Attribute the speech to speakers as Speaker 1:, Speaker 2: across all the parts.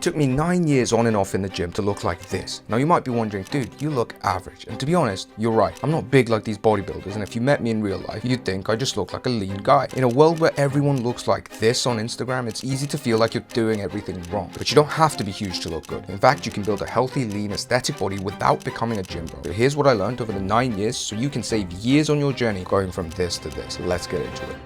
Speaker 1: took me 9 years on and off in the gym to look like this. Now you might be wondering, dude, you look average. And to be honest, you're right. I'm not big like these bodybuilders, and if you met me in real life, you'd think I just look like a lean guy. In a world where everyone looks like this on Instagram, it's easy to feel like you're doing everything wrong. But you don't have to be huge to look good. In fact, you can build a healthy, lean, aesthetic body without becoming a gym bro. So here's what I learned over the 9 years so you can save years on your journey going from this to this. Let's get into it.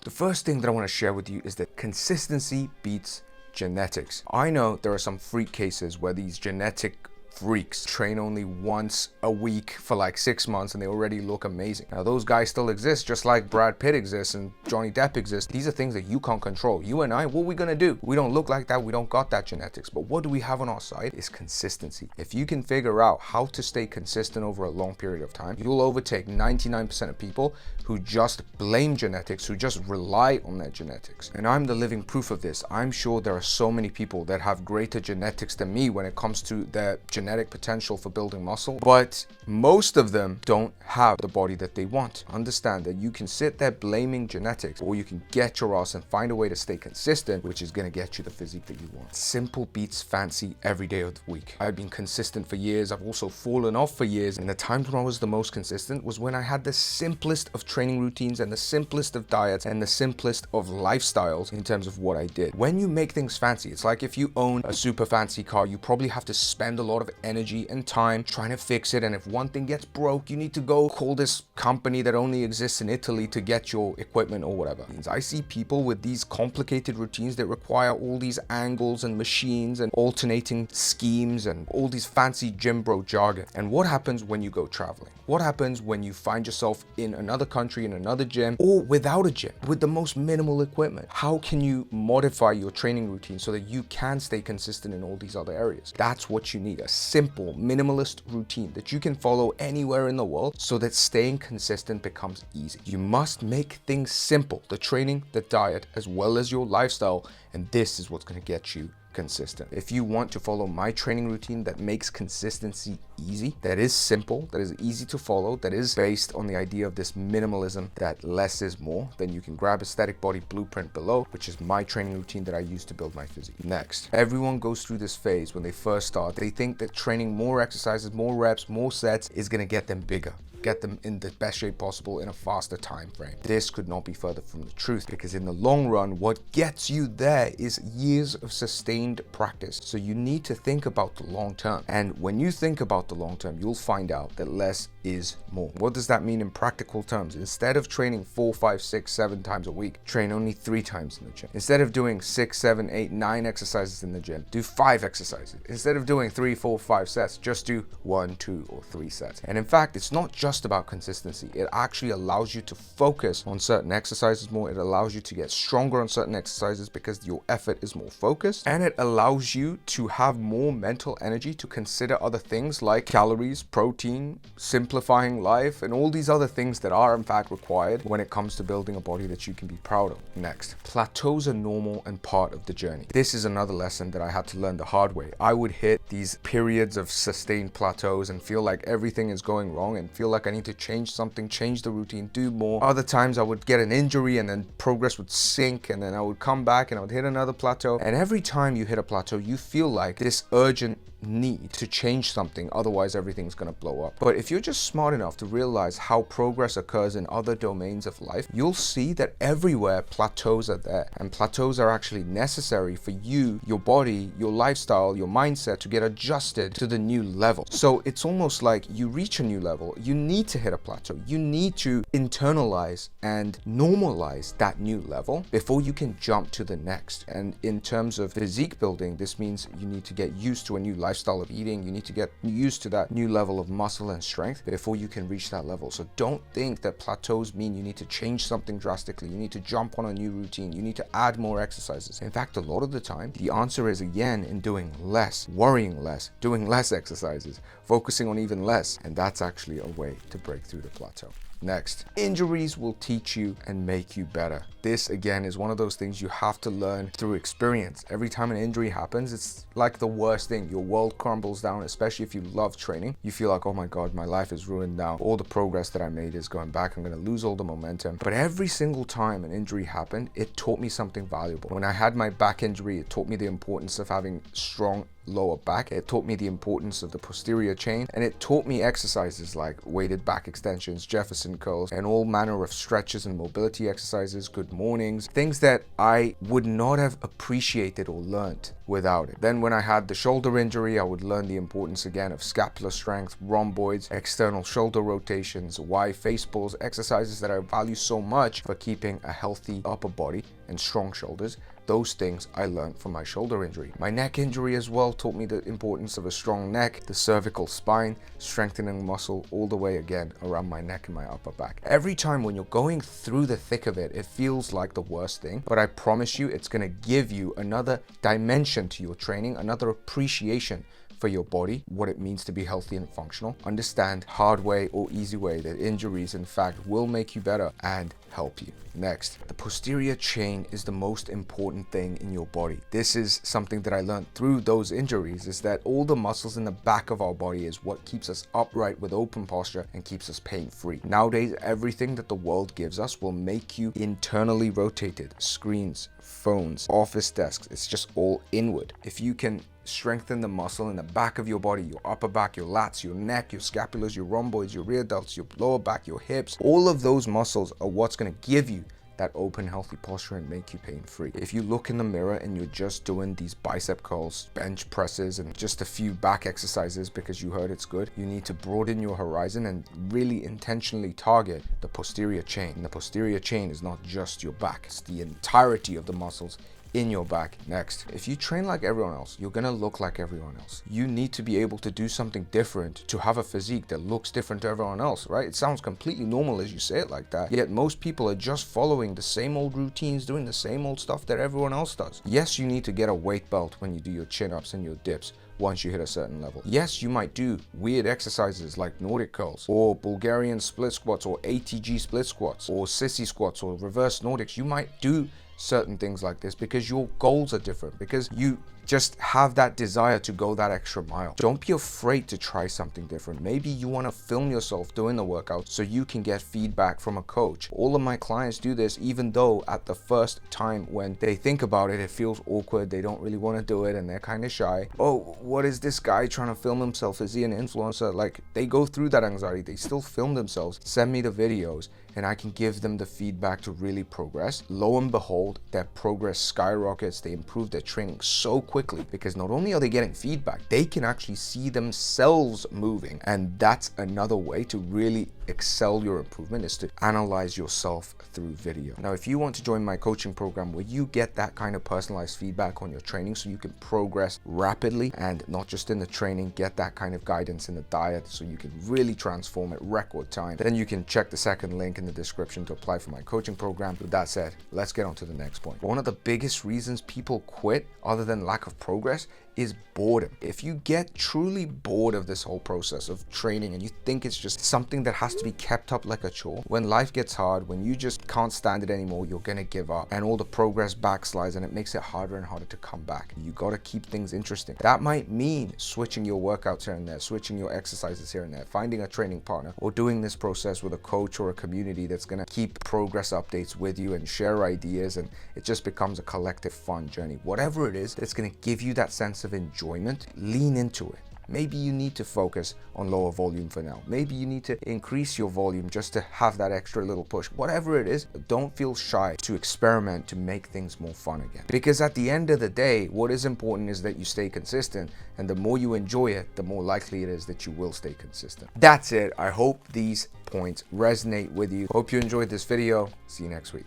Speaker 1: The first thing that I want to share with you is that consistency beats genetics. I know there are some freak cases where these genetic freaks train only once a week for like 6 months and they already look amazing. Now those guys still exist, just like Brad Pitt exists and Johnny Depp exists. These are things that you can't control. You and I, what are we gonna do? We don't look like that, we don't got that genetics. But what do we have on our side is consistency. If you can figure out how to stay consistent over a long period of time, you'll overtake 99% of people who just blame genetics, who just rely on their genetics. And I'm the living proof of this. I'm sure there are so many people that have greater genetics than me when it comes to their genetic potential for building muscle, but most of them don't have the body that they want. Understand that you can sit there blaming genetics, or you can get your ass and find a way to stay consistent, which is going to get you the physique that you want. Simple beats fancy every day of the week. I've been consistent for years. I've also fallen off for years, and the times when I was the most consistent was when I had the simplest of training routines and the simplest of diets and the simplest of lifestyles in terms of what I did. When you make things fancy, it's like if you own a super fancy car, you probably have to spend a lot of energy and time trying to fix it, and if one thing gets broke, you need to go call this company that only exists in Italy to get your equipment or whatever. I see people with these complicated routines that require all these angles and machines and alternating schemes and all these fancy gym bro jargon. And what happens when you go traveling? What happens when you find yourself in another country, in another gym, or without a gym, with the most minimal equipment? How can you modify your training routine so that you can stay consistent in all these other areas? That's what you need, a simple, minimalist routine that you can follow anywhere in the world so that staying consistent becomes easy. You must make things simple, the training, the diet, as well as your lifestyle, and this is what's going to get you consistent. If you want to follow my training routine that makes consistency easy, that is simple, that is easy to follow, that is based on the idea of this minimalism, that less is more, then you can grab Aesthetic Body Blueprint below, which is my training routine that I use to build my physique. Next, everyone goes through this phase when they first start. They think that training more exercises, more reps, more sets is going to get them bigger, get them in the best shape possible in a faster time frame. This could not be further from the truth, because in the long run, what gets you there is years of sustained practice. So you need to think about the long term. And when you think about the long term, you'll find out that less is more. What does that mean in practical terms? Instead of training 4, 5, 6, 7 times a week, train only 3 times in the gym. Instead of doing 6, 7, 8, 9 exercises in the gym, do 5 exercises. Instead of doing 3, 4, 5 sets, just do 1, 2, or 3 sets. And in fact, it's not just about consistency. It actually allows you to focus on certain exercises more. It allows you to get stronger on certain exercises because your effort is more focused, and it allows you to have more mental energy to consider other things like calories, protein, simplifying life, and all these other things that are in fact required when it comes to building a body that you can be proud of. Next, plateaus are normal and part of the journey. This is another lesson that I had to learn the hard way. I would hit these periods of sustained plateaus and feel like everything is going wrong and feel like I need to change something, change the routine, do more. Other times I would get an injury and then progress would sink, and then I would come back and I would hit another plateau. And every time you hit a plateau, you feel like this urgent need to change something, otherwise everything's gonna blow up. But if you're just smart enough to realize how progress occurs in other domains of life, you'll see that everywhere plateaus are there, and plateaus are actually necessary for you, your body, your lifestyle, your mindset to get adjusted to the new level. So it's almost like you reach a new level, you need to hit a plateau, you need to internalize and normalize that new level before you can jump to the next. And in terms of physique building, this means you need to get used to a new lifestyle of eating. You need to get used to that new level of muscle and strength before you can reach that level. So don't think that plateaus mean you need to change something drastically. You need to jump on a new routine. You need to add more exercises. In fact, a lot of the time, the answer is again in doing less, worrying less, doing less exercises, focusing on even less. And that's actually a way to break through the plateau. Next, injuries will teach you and make you better. This again is one of those things you have to learn through experience. Every time an injury happens, it's like the worst thing. Your world crumbles down, especially if you love training. You feel like, oh my God, my life is ruined now. All the progress that I made is going back. I'm going to lose all the momentum. But every single time an injury happened, it taught me something valuable. When I had my back injury, it taught me the importance of having strong lower back. It taught me the importance of the posterior chain, and it taught me exercises like weighted back extensions, Jefferson curls, and all manner of stretches and mobility exercises, good mornings, things that I would not have appreciated or learned without it. Then when I had the shoulder injury, I would learn the importance again of scapular strength, rhomboids, external shoulder rotations, Y face pulls, exercises that I value so much for keeping a healthy upper body and strong shoulders. Those things I learned from my shoulder injury. My neck injury as well taught me the importance of a strong neck, the cervical spine, strengthening muscle all the way again around my neck and my upper back. Every time when you're going through the thick of it, it feels like the worst thing, but I promise you it's gonna give you another dimension to your training, another appreciation for your body, what it means to be healthy and functional. Understand hard way or easy way that injuries in fact will make you better and help you. Next, the posterior chain is the most important thing in your body. This is something that I learned through those injuries, is that all the muscles in the back of our body is what keeps us upright with open posture and keeps us pain-free. Nowadays, everything that the world gives us will make you internally rotated. Screens, phones, office desks, it's just all inward. If you can strengthen the muscle in the back of your body, your upper back, your lats, your neck, your scapulars, your rhomboids, your rear delts, your lower back, your hips, all of those muscles are what's going to give you that open, healthy posture and make you pain-free. If you look in the mirror and you're just doing these bicep curls, bench presses, and just a few back exercises because you heard it's good, you need to broaden your horizon and really intentionally target the posterior chain. And the posterior chain is not just your back, it's the entirety of the muscles in your back. Next, if you train like everyone else, you're gonna look like everyone else. You need to be able to do something different to have a physique that looks different to everyone else, right? It sounds completely normal as you say it like that, yet most people are just following the same old routines, doing the same old stuff that everyone else does. Yes, you need to get a weight belt when you do your chin-ups and your dips once you hit a certain level. Yes, you might do weird exercises like Nordic curls or Bulgarian split squats or ATG split squats or sissy squats or reverse Nordics. You might do certain things like this because your goals are different, because you just have that desire to go that extra mile. Don't be afraid to try something different. Maybe you want to film yourself doing the workout so you can get feedback from a coach. All of my clients do this, even though at the first time when they think about it, it feels awkward. They don't really want to do it and they're kind of shy. Oh, what is this guy trying to film himself? Is he an influencer? Like, they go through that anxiety. They still film themselves, send me the videos, and I can give them the feedback to really progress. Lo and behold, their progress skyrockets. They improve their training so quickly because not only are they getting feedback, they can actually see themselves moving. And that's another way to really excel your improvement, is to analyze yourself through video. Now, if you want to join my coaching program where you get that kind of personalized feedback on your training so you can progress rapidly and not just in the training, get that kind of guidance in the diet so you can really transform at record time, then you can check the second link in the description to apply for my coaching program. With that said, let's get on to the next point. One of the biggest reasons people quit, other than lack of progress, is boredom. If you get truly bored of this whole process of training and you think it's just something that has to be kept up like a chore, when life gets hard, when you just can't stand it anymore, you're gonna give up and all the progress backslides and it makes it harder and harder to come back. You gotta keep things interesting. That might mean switching your workouts here and there, switching your exercises here and there, finding a training partner, or doing this process with a coach or a community that's gonna keep progress updates with you and share ideas, and it just becomes a collective fun journey. Whatever it is that's gonna give you that sense of enjoyment, lean into it. Maybe you need to focus on lower volume for now. Maybe you need to increase your volume just to have that extra little push. Whatever it is, don't feel shy to experiment to make things more fun again. Because at the end of the day, what is important is that you stay consistent, and the more you enjoy it, the more likely it is that you will stay consistent. That's it. I hope these points resonate with you. Hope you enjoyed this video. See you next week.